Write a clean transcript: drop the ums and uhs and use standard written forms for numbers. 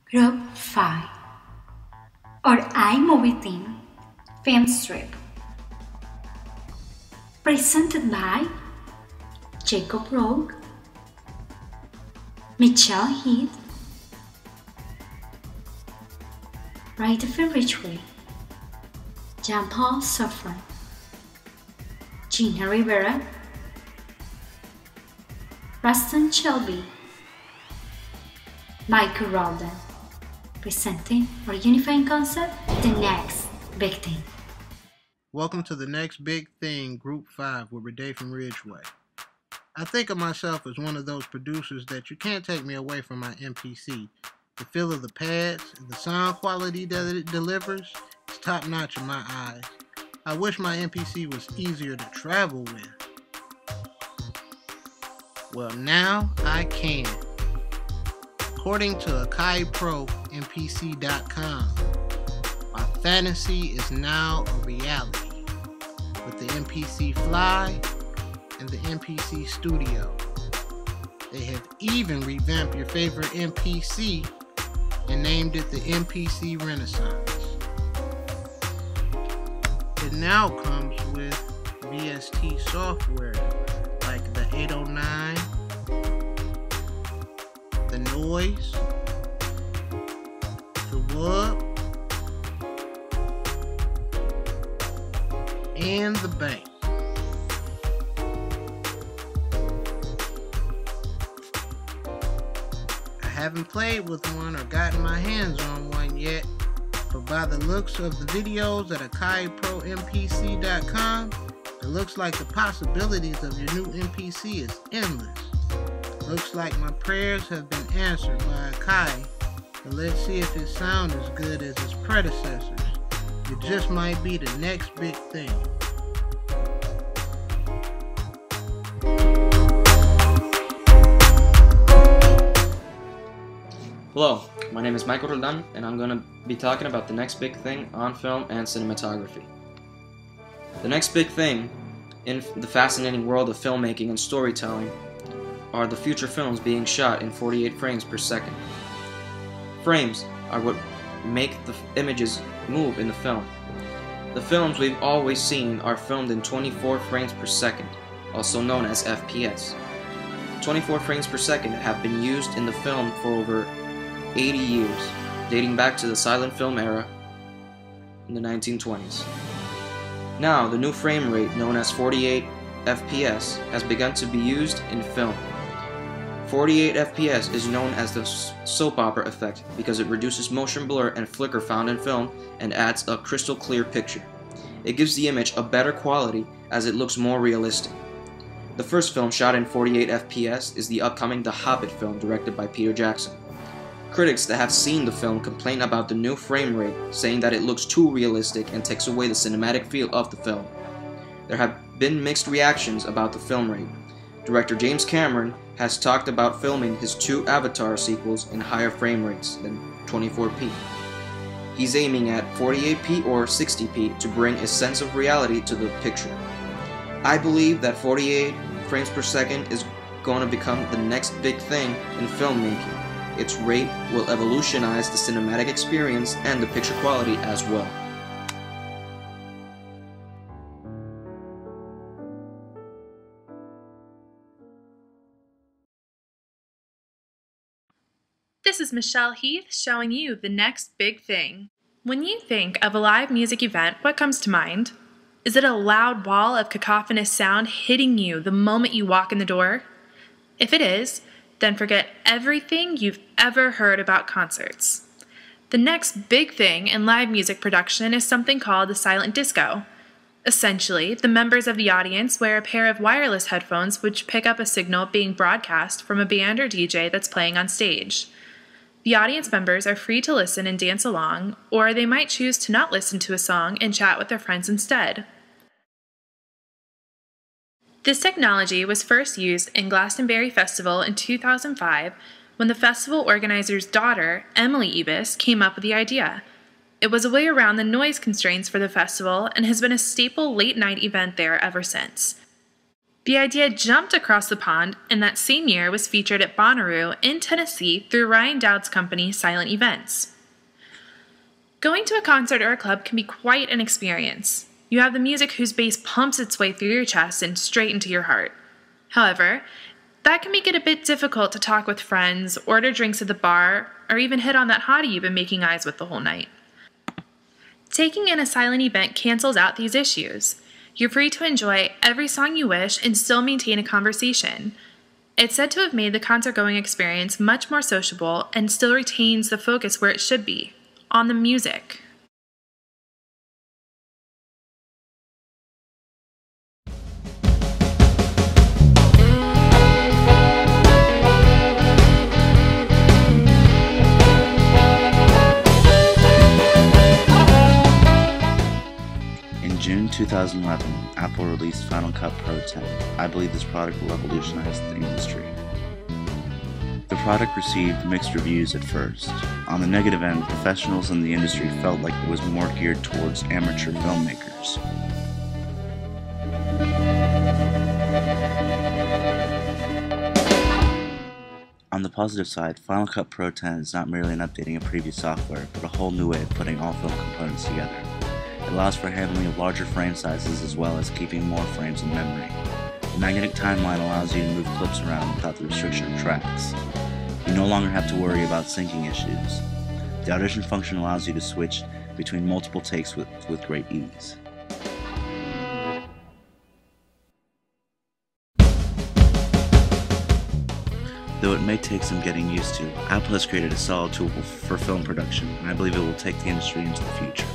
Group 5 or iMovie Theme Film Strip presented by Jacob Rogue, Michelle Heath, Ryder Ridgway, Jean-Paul Sofran, Gina Rivera, Rustin Shelby, Michael Roldan, presenting our unifying concept, the next big thing. Welcome to the next big thing, Group 5 with Renee from Ridgeway. I think of myself as one of those producers that you can't take me away from my MPC. The feel of the pads and the sound quality that it delivers is top notch in my eyes. I wish my MPC was easier to travel with. Well, now I can. According to AkaiProMPC.com, my fantasy is now a reality with the MPC Fly and the MPC Studio. They have even revamped your favorite MPC and named it the MPC Renaissance. It now comes with VST software like the 809, the Noise, the Wub, and the Bank. I haven't played with one or gotten my hands on one yet, but by the looks of the videos at AkaiProMPC.com, it looks like the possibilities of your new MPC is endless. Looks like my prayers have been answered by Akai, but let's see if it sounds as good as its predecessors. It just might be the next big thing. Hello, my name is Michael Roldan, and I'm going to be talking about the next big thing on film and cinematography. The next big thing in the fascinating world of filmmaking and storytelling are the future films being shot in 48 frames per second. Frames are what make the images move in the film. The films we've always seen are filmed in 24 frames per second, also known as FPS. 24 frames per second have been used in the film for over 80 years, dating back to the silent film era in the 1920s. Now, the new frame rate, known as 48 FPS, has begun to be used in film. 48 FPS is known as the soap opera effect because it reduces motion blur and flicker found in film and adds a crystal clear picture. It gives the image a better quality as it looks more realistic. The first film shot in 48 FPS is the upcoming The Hobbit film directed by Peter Jackson. Critics that have seen the film complain about the new frame rate, saying that it looks too realistic and takes away the cinematic feel of the film. There have been mixed reactions about the film rate. Director James Cameron has talked about filming his 2 Avatar sequels in higher frame rates than 24p. He's aiming at 48p or 60p to bring a sense of reality to the picture. I believe that 48 frames per second is going to become the next big thing in filmmaking. Its rate will evolutionize the cinematic experience and the picture quality as well. This is Michelle Heath showing you the next big thing. When you think of a live music event, what comes to mind? Is it a loud wall of cacophonous sound hitting you the moment you walk in the door? If it is, then forget everything you've ever heard about concerts. The next big thing in live music production is something called the silent disco. Essentially, the members of the audience wear a pair of wireless headphones which pick up a signal being broadcast from a band or DJ that's playing on stage. The audience members are free to listen and dance along, or they might choose to not listen to a song and chat with their friends instead. This technology was first used in Glastonbury Festival in 2005 when the festival organizer's daughter, Emily Ebis, came up with the idea. It was a way around the noise constraints for the festival and has been a staple late-night event there ever since. The idea jumped across the pond, and that same year was featured at Bonnaroo in Tennessee through Ryan Dowd's company Silent Events. Going to a concert or a club can be quite an experience. You have the music whose bass pumps its way through your chest and straight into your heart. However, that can make it a bit difficult to talk with friends, order drinks at the bar, or even hit on that hottie you've been making eyes with the whole night. Taking in a silent event cancels out these issues. You're free to enjoy every song you wish and still maintain a conversation. It's said to have made the concert-going experience much more sociable and still retains the focus where it should be, on the music. In June 2011, Apple released Final Cut Pro 10. I believe this product will revolutionize the industry. The product received mixed reviews at first. On the negative end, professionals in the industry felt like it was more geared towards amateur filmmakers. On the positive side, Final Cut Pro 10 is not merely an updating of previous software, but a whole new way of putting all film components together. It allows for handling of larger frame sizes as well as keeping more frames in memory. The magnetic timeline allows you to move clips around without the restriction of tracks. You no longer have to worry about syncing issues. The audition function allows you to switch between multiple takes with great ease. Though it may take some getting used to, Apple has created a solid tool for film production, and I believe it will take the industry into the future.